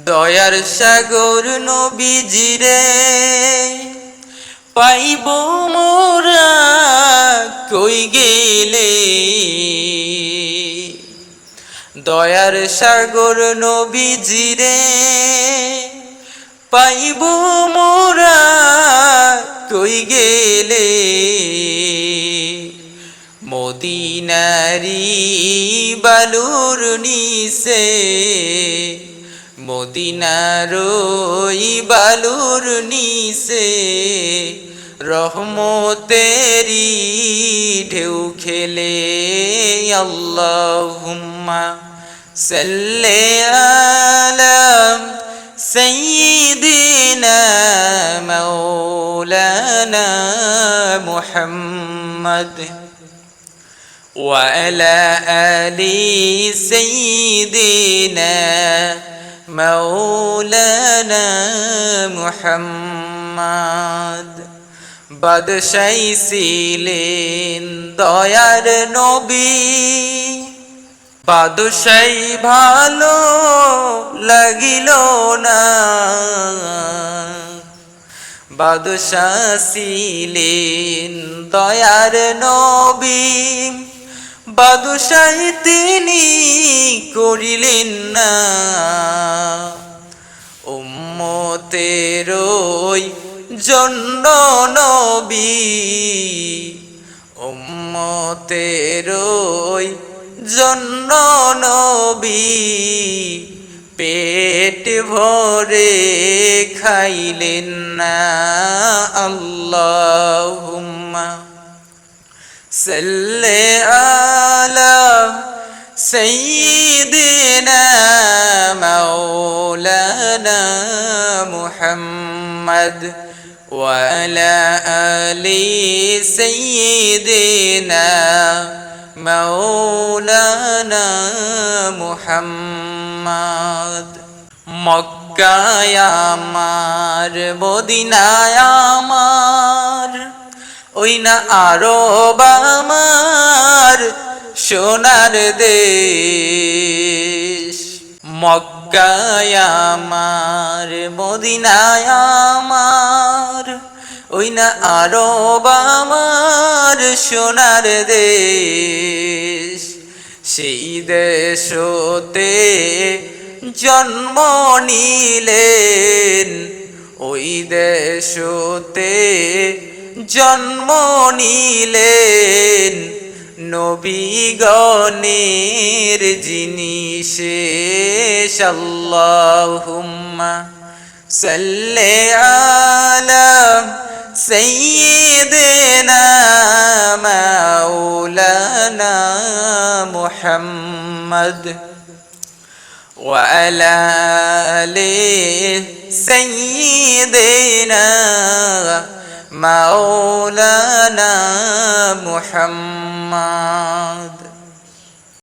দয়ার সাগর নবীজিরে পাইব মোরা কই গেলে। দয়ার সাগর নবীজিরে পাইব মোরা কই গেলে। মদিনারি বালুর নিচে, মদিনারই বালুর নিচে রহমতেরি ঢেউ খেলে। আল্লাহুম্মা সাল্লি আলা সাইয়্যিদিনা মাওলানা মুহাম্মদ ওয়া আলা আলি সাইয়্যিদিনা মাওলানা মুহাম্মদ। বাদশাহী ছিলেন দয়ার নবী, বাদশাহী ভালো লাগিল না। বাদশাহ ছিলেন দয়ার নবী, বাদশাহী তিনি করিলেন না। উম্মতেরই জন্য নবী, উম্মতেরই জন্য নবী পেট ভরে খাইলেন না। আল্লাহুম্মা সাল্লি আলা সাইয়্যিদিনা মাওলানা মুহাম্মদ ওয়া আলা আলি সাইয়্যিদিনা মাওলানা মুহাম্মদ। মক্কায় আমার, মদিনায় আমার, ওই না আরব আমার সোনার দেশ। মক্কায় আমার, মদিনায় আমার, ওই না আরব আমার সোনার দেশ। সেই দেশতে জন্ম নিলেন, ওই দেশতে জন্ম নিলেন নবীগণের যিনি শেষ। আল্লাহুম্মা সাল্লি আলা সাইয়্যিদিনা মাওলানা মুহাম্মদ ওয়া আলা আলি সাইয়্যিদিনা মাওলানা মুহাম্মদ।